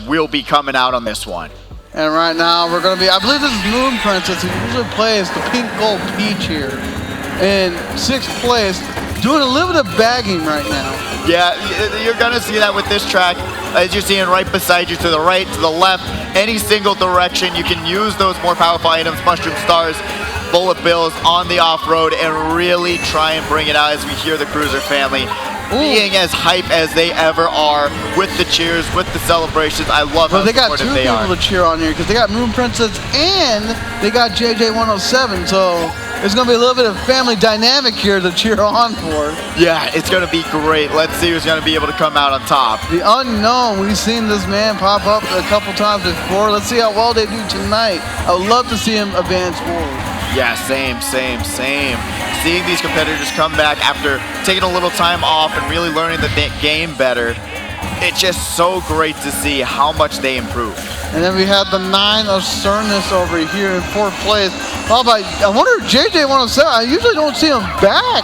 will be coming out on this one. And right now we're going to be, I believe this is Moon Princess, who usually plays the pink gold peach here in 6th place, doing a little bit of bagging right now. Yeah, you're going to see that with this track, as you're seeing right beside you, to the right, to the left, any single direction. You can use those more powerful items, Mushroom Stars, Bullet Bills on the off-road, and really try and bring it out as we hear the Cruiser family being as hype as they ever are with the cheers, with the celebrations. I love how they got supportive two they are. people to cheer on here because they got Moon Princess and they got JJ107, so there's going to be a little bit of family dynamic here to cheer on for. Yeah, it's going to be great. Let's see who's going to be able to come out on top. The unknown. We've seen this man pop up a couple times before. Let's see how well they do tonight. I would love to see him advance forward. Yeah, same. Seeing these competitors come back after taking a little time off and really learning the game better, it's just so great to see how much they improved. And then we have the 9 of Cernus over here in 4th place. Oh, but I wonder if JJ107, I usually don't see him back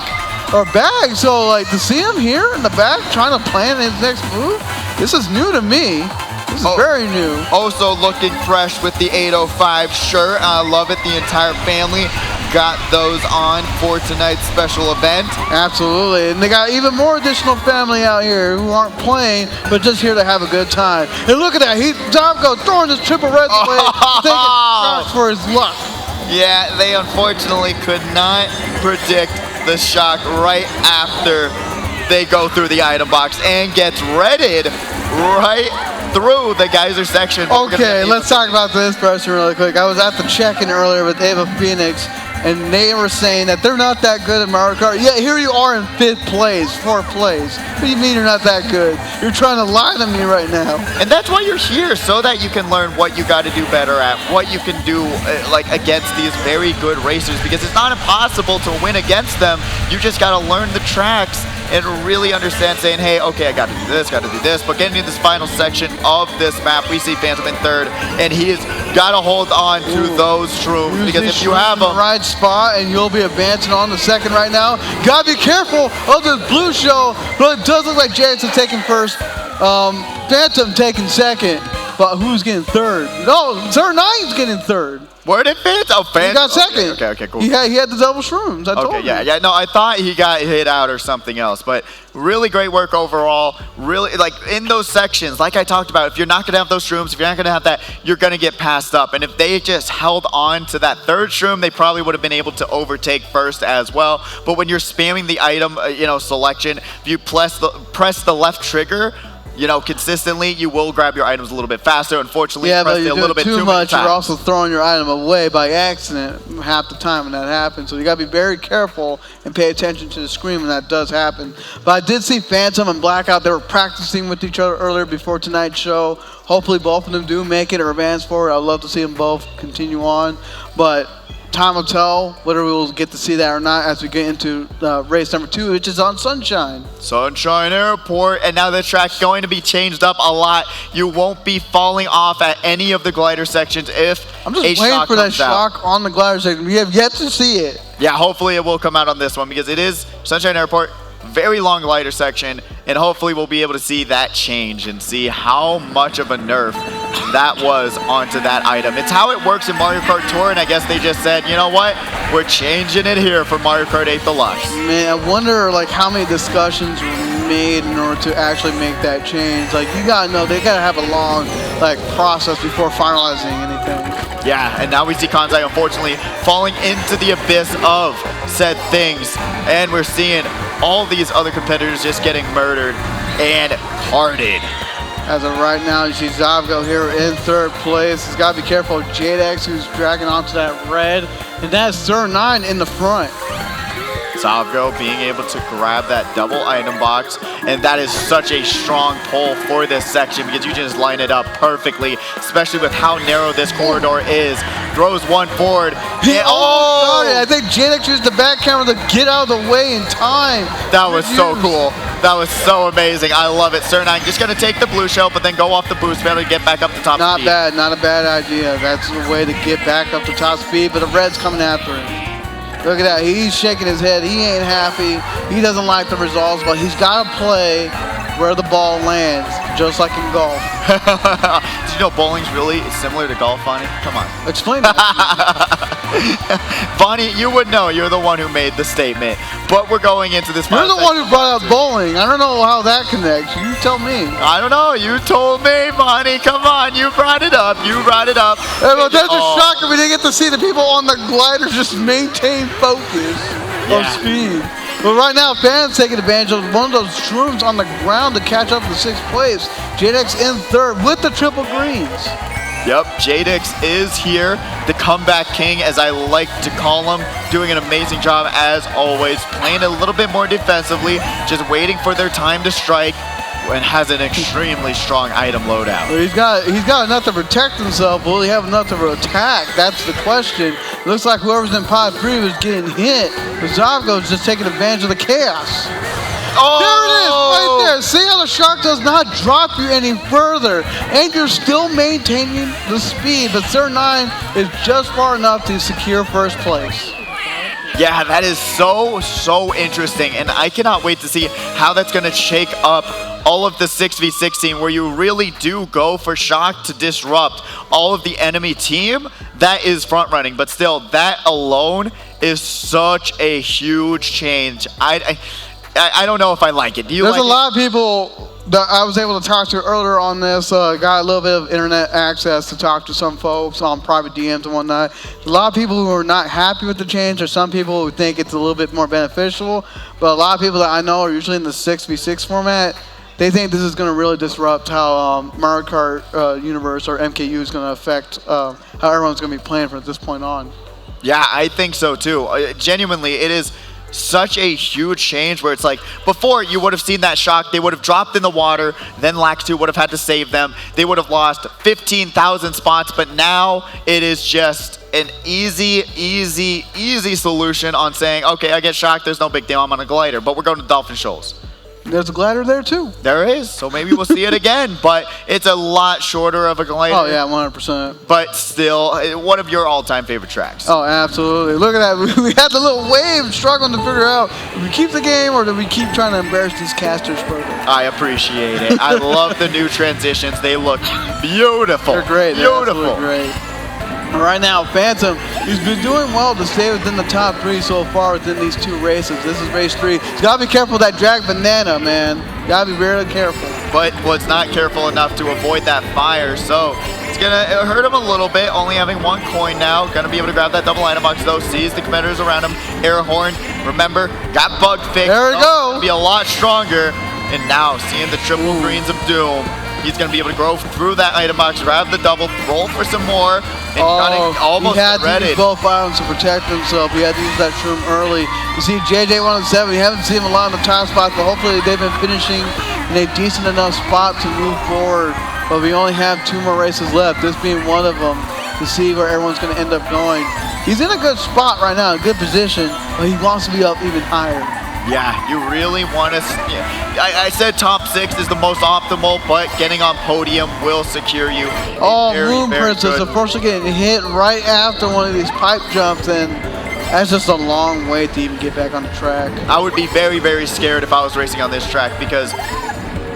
or bag, so like to see him here in the back trying to plan his next move, this is new to me. This is very new. Also looking fresh with the 805 shirt. I love it. The entire family got those on for tonight's special event. Absolutely. And they got even more additional family out here who aren't playing, but just here to have a good time. And look at that. Domko throwing his triple reds away, taking shots for his luck. Yeah, they unfortunately could not predict the shock right after they go through the item box and gets redded right through the geyser section. Okay, let's talk about this person really quick. I was at the check-in earlier with Ava Phoenix, and they were saying that they're not that good at Mario Kart. Yeah, here you are in 5th place, 4th place. What do you mean you're not that good? You're trying to lie to me right now. And that's why you're here, so that you can learn what you got to do better at, what you can do like against these very good racers, because it's not impossible to win against them. You just got to learn the tracks and really understand, saying, hey, okay, I got to do this, got to do this. But getting into this final section of this map, we see Phantom in 3rd, and he has got to hold on to those shrooms, because if you have them, right spot, and you'll be advancing on the 2nd right now. Gotta be careful of this blue show, but it does look like Jason taking 1st, Phantom taking 2nd, but who's getting 3rd? No, Sir9's getting 3rd. Where did Phantom? Oh, Phantom. He got 2nd. Okay, cool. He had the double shrooms. I told you. Yeah. No, I thought he got hit out or something else, but really great work overall. Really, like in those sections, like I talked about, if you're not gonna have those shrooms, if you're not gonna have that, you're gonna get passed up. And if they just held on to that 3rd shroom, they probably would have been able to overtake 1st as well. But when you're spamming the item, selection, if you press the left trigger, consistently, you will grab your items a little bit faster. Unfortunately, yeah, but you're a little bit too much. You're also throwing your item away by accident half the time when that happens. So you got to be very careful and pay attention to the screen when that does happen. But I did see Phantom and Blackout. They were practicing with each other earlier before tonight's show. Hopefully both of them do make it or advance forward. I'd love to see them both continue on. But time will tell whether we will get to see that or not as we get into race number 2, which is on Sunshine. Sunshine Airport, and now the track's going to be changed up a lot. You won't be falling off at any of the glider sections if I'm just waiting for that shock on the glider section. We have yet to see it. Yeah, hopefully it will come out on this one, because it is Sunshine Airport, very long glider section, and hopefully we'll be able to see that change and see how much of a nerf that was onto that item. It's how it works in Mario Kart Tour, and I guess they just said, you know what, we're changing it here for Mario Kart 8 Deluxe. Man, I wonder how many discussions were made in order to actually make that change. You gotta know, they gotta have a long process before finalizing anything. Yeah, and now we see Kanzai unfortunately falling into the abyss of said things, and we're seeing all these other competitors just getting murdered and carded. As of right now, you see Zavgo here in 3rd place. He's got to be careful of Jadex, who's dragging onto that red, and that's Sir9 in the front. Zavgo being able to grab that double item box, and that is such a strong pull for this section, because you just line it up perfectly, especially with how narrow this corridor is. Throws one forward. Sorry, I think Jadex used the back camera to get out of the way in time. That was so cool. That was so amazing. I love it. Sir9 just going to take the blue shell, but then go off the boost pedal to get back up to top speed. Not a bad idea. That's the way to get back up to top speed, but the red's coming after him. Look at that. He's shaking his head. He ain't happy. He doesn't like the results, but he's got to play where the ball lands. just like in golf. Did you know bowling's really similar to golf, Bonnie? Come on. Explain that. Bonnie, you would know. You're the one who made the statement. But we're going into this. You're the one who brought out bowling. I don't know how that connects. You tell me. I don't know. You told me, Bonnie. Come on. You brought it up. You brought it up. Hey, well, that's a shocker. We didn't get to see the people on the glider just maintain focus of speed. But right now, fans taking advantage of one of those shrooms on the ground to catch up to 6th place. JDX in 3rd with the triple greens. Yep, Jadix is here, the comeback king, as I like to call him, doing an amazing job as always, playing a little bit more defensively, just waiting for their time to strike, and has an extremely strong item loadout. Well, he's got enough to protect himself. Will he have enough to attack? That's the question. Looks like whoever's in pod 3 was getting hit. Zavgo's just taking advantage of the chaos. Oh! There it is, right there. See how the shark does not drop you any further, and you're still maintaining the speed, but Sir 9 is just far enough to secure 1st place. Yeah, that is so interesting, and I cannot wait to see how that's going to shake up all of the 6v16, where you really do go for shock to disrupt all of the enemy team. That is front running, but still, that alone is such a huge change. I don't know if I like it. Do you There's like a lot of people that I was able to talk to earlier on this. Got a little bit of internet access to talk to some folks on private DMs and whatnot. A lot of people who are not happy with the change, or some people who think it's a little bit more beneficial. But a lot of people that I know are usually in the 6v6 format. They think this is going to really disrupt how Mario Kart Universe or MKU is going to affect how everyone's going to be playing from this point on. Yeah, I think so too. Genuinely, it is such a huge change where it's like, before you would have seen that shock, they would have dropped in the water, then Lax2 would have had to save them. They would have lost 15,000 spots, but now it is just an easy solution on saying, okay, I get shocked, there's no big deal, I'm on a glider, but we're going to Dolphin Shoals. There's a glider there too. There is, so maybe we'll see it again, but it's a lot shorter of a glider. Oh yeah, 100%. But still, one of your all-time favorite tracks. Oh, absolutely. Look at that. We had the little wave struggling to figure out, do we keep the game or do we keep trying to embarrass these casters further? I appreciate it. I love the new transitions. They look beautiful. They're great. Beautiful. They're great. Right now, Phantom, he's been doing well to stay within the top 3 so far within these 2 races. This is race 3. He's got to be careful with that drag banana, man. Got to be very careful. But was not careful enough to avoid that fire, so it's going to hurt him a little bit, only having 1 coin now. Going to be able to grab that double item box, though. Sees the competitors around him. Air horn, remember, got bug fixed. There we go. Be a lot stronger. And now, seeing the triple greens of doom, he's going to be able to go through that item box, grab the double, roll for some more, and almost he had to ready. use both items to protect himself. He had to use that shroom early. You see JJ107, you haven't seen him a lot in the top spots, but hopefully they've been finishing in a decent enough spot to move forward. But we only have 2 more races left, this being one of them, to see where everyone's going to end up going. He's in a good spot right now, a good position, but he wants to be up even higher. Yeah, you really want to. I said top 6 is the most optimal, but getting on podium will secure you. Oh, Moon Princess, unfortunately getting hit right after one of these pipe jumps, and that's just a long way to even get back on the track. I would be very scared if I was racing on this track, because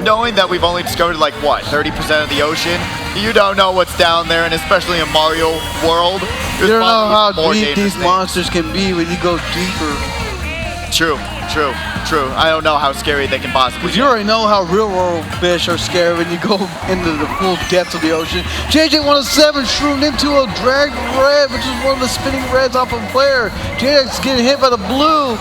knowing that we've only discovered like, what, 30% of the ocean, you don't know what's down there, and especially in Mario World, you don't know how deep these monsters can be when you go deeper. True. I don't know how scary they can possibly be. You already know how real world fish are scary when you go into the full depths of the ocean. JJ107 shroomed into a dragged red, which is one of the spinning reds off of player. JX getting hit by the blue,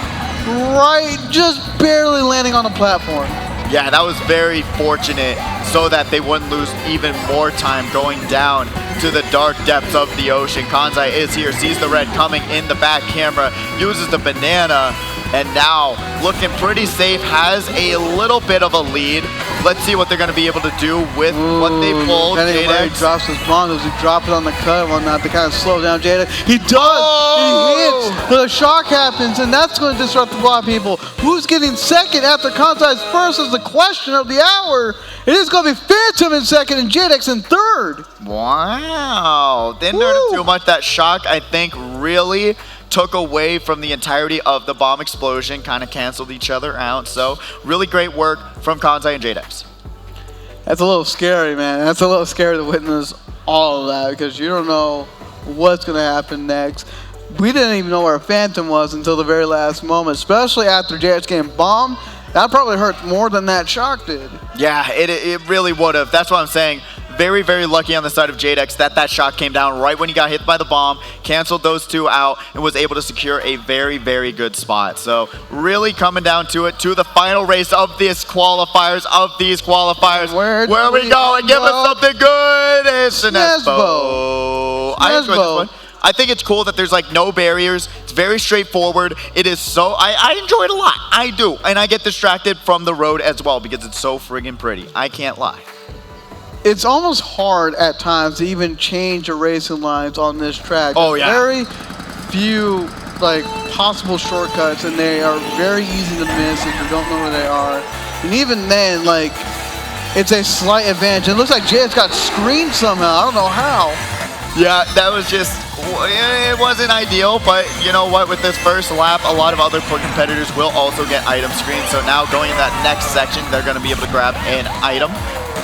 right, just barely landing on the platform. Yeah, that was very fortunate so that they wouldn't lose even more time going down to the dark depths of the ocean. Kanzai is here, sees the red coming in the back camera, uses the banana, and now looking pretty safe, has a little bit of a lead. Let's see what they're going to be able to do with what they pulled. Jadax drops his bomb. Does he drop it on the cut and whatnot to kind of slow down Jadax? He does! Oh! He hits! The shock happens, and that's going to disrupt a lot of people. Who's getting second after Kanzai's first is the question of the hour. It is going to be Phantom in second and Jadax in third. Wow. Didn't hurt him too much. That shock, I think, really took away from the entirety of the bomb explosion, kind of canceled each other out. So really great work from Kanzai and Jadax. That's a little scary, man. That's a little scary to witness all of that because you don't know what's going to happen next. We didn't even know where Phantom was until the very last moment, especially after JX getting bombed. That probably hurt more than that shock did. Yeah, it really would have. That's what I'm saying. Very, very lucky on the side of Jadex that shot came down right when he got hit by the bomb, canceled those two out, and was able to secure a very, very good spot. So really coming down to it, to the final race of these qualifiers, Where we go and give us something good. It's an Espo. I enjoyed this one. I think it's cool that there's like no barriers. It's very straightforward. It is so, I enjoy it a lot. I do. And I get distracted from the road as well because it's so friggin' pretty. I can't lie. It's almost hard at times to even change the racing lines on this track. Oh, yeah. Very few like possible shortcuts, and they are very easy to miss if you don't know where they are. And even then, like, it's a slight advantage. It looks like JX got screened somehow. I don't know how. Yeah, that was just, it wasn't ideal, but you know what, with this first lap, a lot of other competitors will also get item screens. So now going in that next section, they're going to be able to grab an item.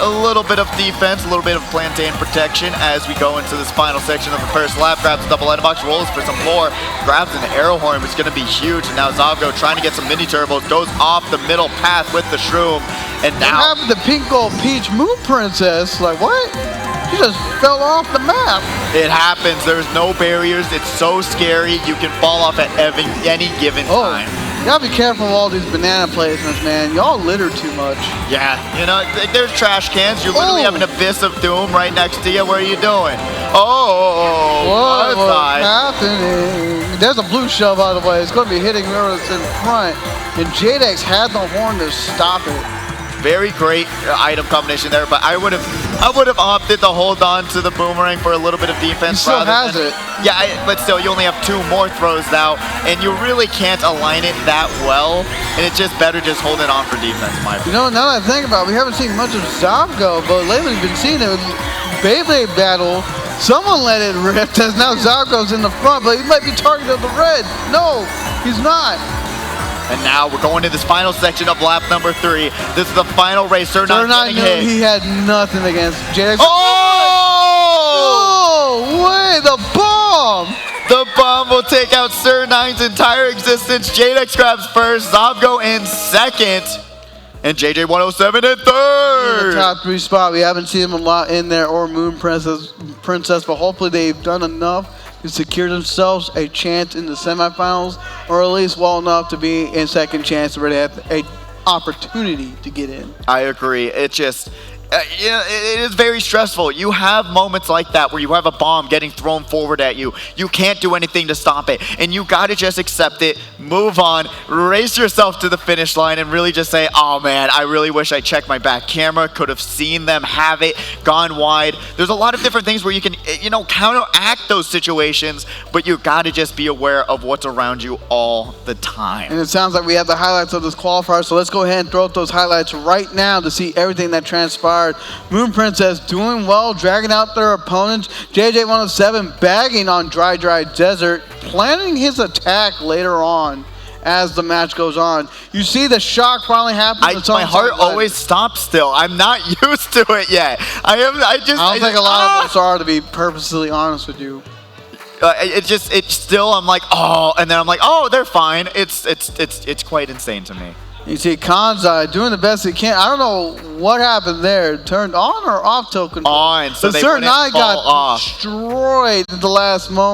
A little bit of defense, a little bit of plantain protection as we go into this final section of the first lap. Grabs a double item box, rolls for some more, grabs an arrow horn, which is going to be huge. And now Zavgo trying to get some mini turbos, goes off the middle path with the shroom. And now, what happened to Pink Gold Peach Moon Princess? Like, what? She just fell off the map. It happens. There's no barriers. It's so scary. You can fall off at any given time. You gotta be careful of all these banana placements, man. Y'all litter too much. Yeah, you know, there's trash cans. You literally have an abyss of doom right next to you. What are you doing? What's happening? There's a blue shell, by the way. It's gonna be hitting whoever's in front. And Jadex had the horn to stop it. Very great item combination there, but I would have opted to hold on to the boomerang for a little bit of defense. He still has it. Yeah, but still, you only have 2 more throws now, and you really can't align it that well, and it's just better just holding on for defense, in my opinion. You know, now that I think about it, we haven't seen much of Zavgo, but lately we've been seeing it with Beyblade battle. Someone let it rip, as now Zavgo's in the front, but he might be targeted the red. No, he's not. And now we're going to this final section of lap number 3. This is the final race. Sir9 getting hit. He had nothing against JX. Oh! Way the bomb! The bomb will take out Sir9's entire existence. Jadex grabs first, Zavgo in second, and JJ107 in third. In the top 3 spot. We haven't seen him a lot in there, or Moon Princess, but hopefully they've done enough to secure themselves a chance in the semifinals, or at least well enough to be in second chance where they have an opportunity to get in. I agree. It just, it is very stressful. You have moments like that where you have a bomb getting thrown forward at you. You can't do anything to stop it, and you got to just accept it, move on, race yourself to the finish line, and really just say, oh man, I really wish I checked my back camera, could have seen them have it, gone wide. There's a lot of different things where you can, you know, counteract those situations, but you got to just be aware of what's around you all the time. And it sounds like we have the highlights of this qualifier, so let's go ahead and throw up those highlights right now to see everything that transpired. Moon Princess doing well, dragging out their opponents. JJ107 bagging on Dry Desert, planning his attack later on as the match goes on. You see the shock finally happen. My heart always stops still. I'm not used to it yet. I don't think a lot of us are, to be purposely honest with you. It's still, I'm like, oh, and then I'm like, oh, they're fine. It's quite insane to me. You see Kanzai doing the best he can. I don't know what happened there. Turned on or off tilt control? On, so the they Sir9 got off. destroyed at the last moment.